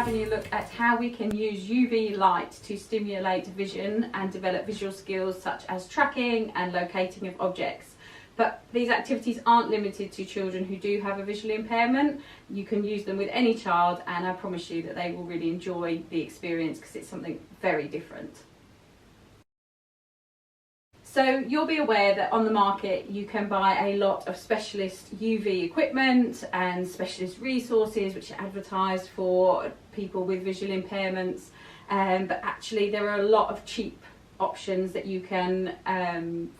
having a look at how we can use UV light to stimulate vision and develop visual skills such as tracking and locating of objects. But these activities aren't limited to children who do have a visual impairment. You can use them with any child, and I promise you that they will really enjoy the experience because it's something very different. So you'll be aware that on the market you can buy a lot of specialist UV equipment and specialist resources which are advertised for people with visual impairments, but actually there are a lot of cheap options that you can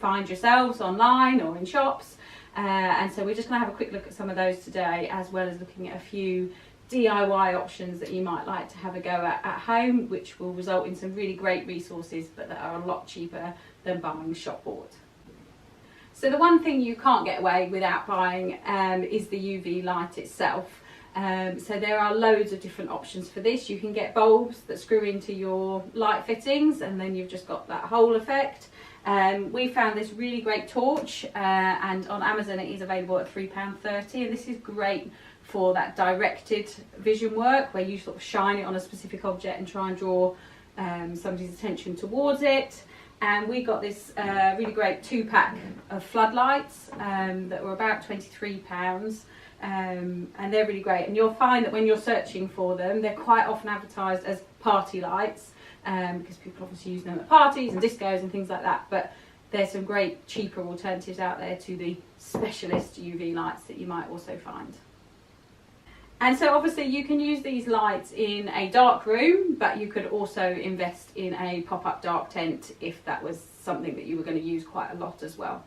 find yourselves online or in shops, and so we're just going to have a quick look at some of those today, as well as looking at a few DIY options that you might like to have a go at home, which will result in some really great resources but that are a lot cheaper than buying shop bought. So the one thing you can't get away without buying is the UV light itself. So there are loads of different options for this. You can get bulbs that screw into your light fittings and then you've just got that whole effect. We found this really great torch, and on Amazon it is available at £3.30, and this is great for that directed vision work where you sort of shine it on a specific object and try and draw somebody's attention towards it. And we got this really great 2-pack of floodlights that were about £23, and they're really great. And you'll find that when you're searching for them, they're quite often advertised as party lights, because people obviously use them at parties and discos and things like that. But there's some great cheaper alternatives out there to the specialist UV lights that you might also find. And so obviously you can use these lights in a dark room, but you could also invest in a pop-up dark tent if that was something that you were going to use quite a lot as well.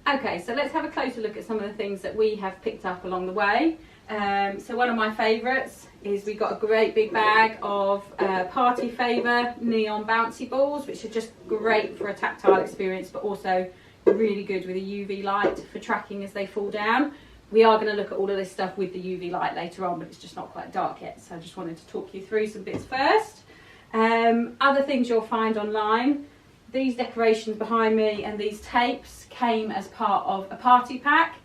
Okay, so let's have a closer look at some of the things that we have picked up along the way. So one of my favourites is we got a great big bag of Party Favour neon bouncy balls, which are just great for a tactile experience, but also really good with a UV light for tracking as they fall down. We are going to look at all of this stuff with the UV light later on, but it's just not quite dark yet, so I just wanted to talk you through some bits first. Other things you'll find online, these decorations behind me and these tapes came as part of a party pack,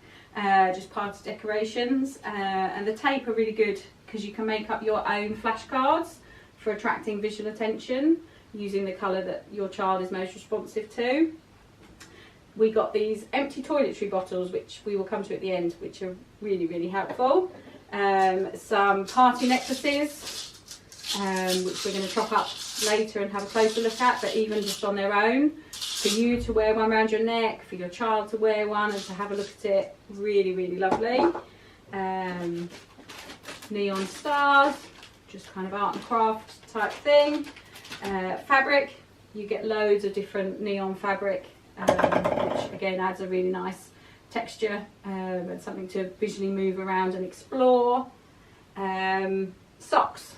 just party decorations, and the tape are really good because you can make up your own flashcards for attracting visual attention using the colour that your child is most responsive to. We got these empty toiletry bottles, which we will come to at the end, which are really, really helpful. Some party necklaces, which we're going to chop up later and have a closer look at, but even just on their own, for you to wear one around your neck, for your child to wear one and to have a look at it, really, really lovely. Neon stars, just kind of art and craft type thing. Fabric, you get loads of different neon fabric, which again adds a really nice texture and something to visually move around and explore. Socks.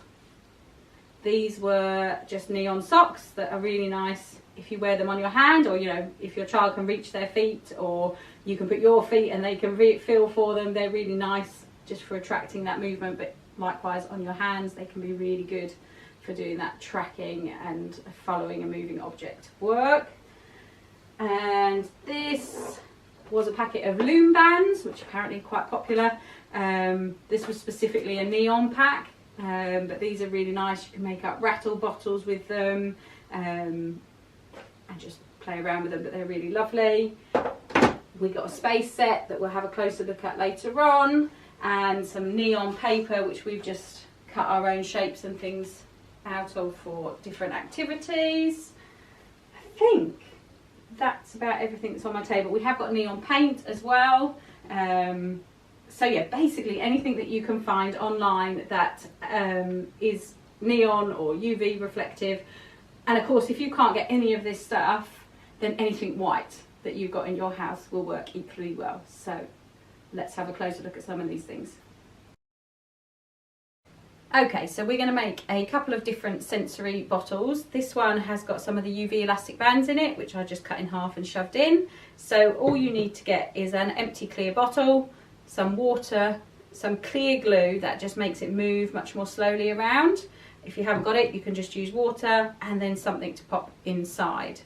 These were just neon socks that are really nice if you wear them on your hand, or if your child can reach their feet, or you can put your feet and they can feel for them. They're really nice just for attracting that movement, but likewise on your hands they can be really good for doing that tracking and following a moving object work. And this was a packet of loom bands, which apparently are quite popular. This was specifically a neon pack, but these are really nice. You can make up rattle bottles with them and just play around with them, but they're really lovely. We got a space set that we'll have a closer look at later on, and some neon paper which we've just cut our own shapes and things out of for different activities. I think that's about everything that's on my table. We have got neon paint as well. So yeah, basically anything that you can find online that is neon or UV reflective. And of course, if you can't get any of this stuff, then anything white that you've got in your house will work equally well. So let's have a closer look at some of these things. Okay, so we're going to make a couple of different sensory bottles. This one has got some of the UV elastic bands in it, which I just cut in half and shoved in. So all you need to get is an empty clear bottle, some water, some clear glue that just makes it move much more slowly around. If you haven't got it, you can just use water, and then something to pop inside.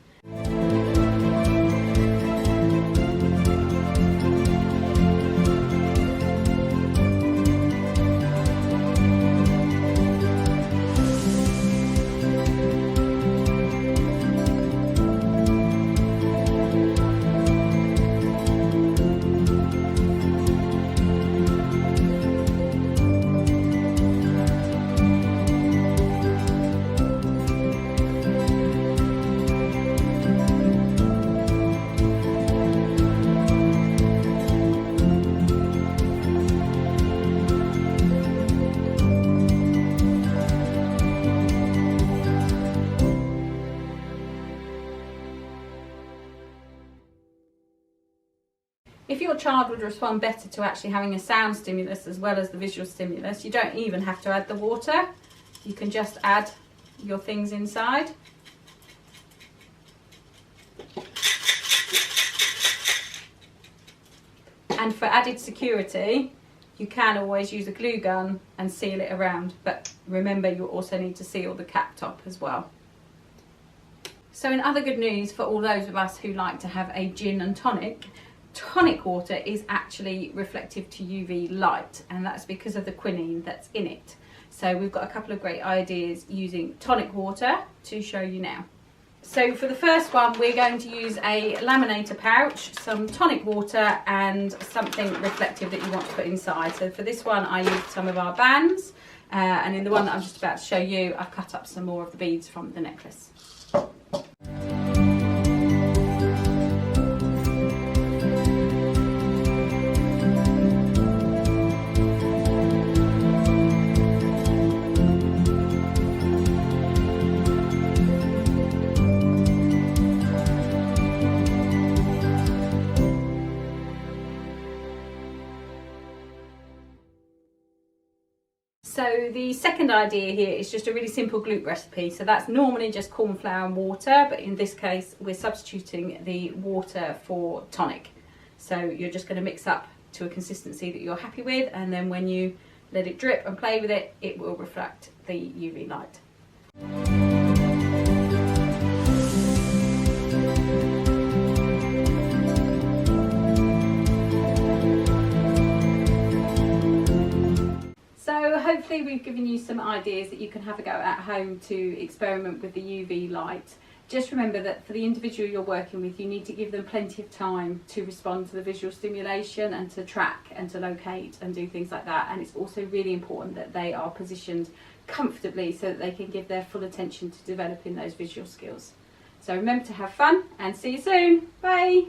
child would respond better to actually having a sound stimulus as well as the visual stimulus. You don't even have to add the water. You can just add your things inside. And for added security, you can always use a glue gun and seal it around, but remember you also need to seal the cap top as well. So in other good news for all those of us who like to have a gin and tonic, tonic water is actually reflective to UV light, and that's because of the quinine that's in it. So we've got a couple of great ideas using tonic water to show you now. So for the first one, we're going to use a laminator pouch, some tonic water and something reflective that you want to put inside. So for this one, I used some of our bands, and in the one that I'm just about to show you, I've cut up some more of the beads from the necklace. So the second idea here is just a really simple glute recipe. So that's normally just corn flour and water, but in this case we're substituting the water for tonic. So you're just going to mix up to a consistency that you're happy with, and then when you let it drip and play with it, it will reflect the UV light. So hopefully we've given you some ideas that you can have a go at home to experiment with the UV light. Just remember that for the individual you're working with, you need to give them plenty of time to respond to the visual stimulation and to track and to locate and do things like that. And it's also really important that they are positioned comfortably so that they can give their full attention to developing those visual skills. So remember to have fun and see you soon. Bye.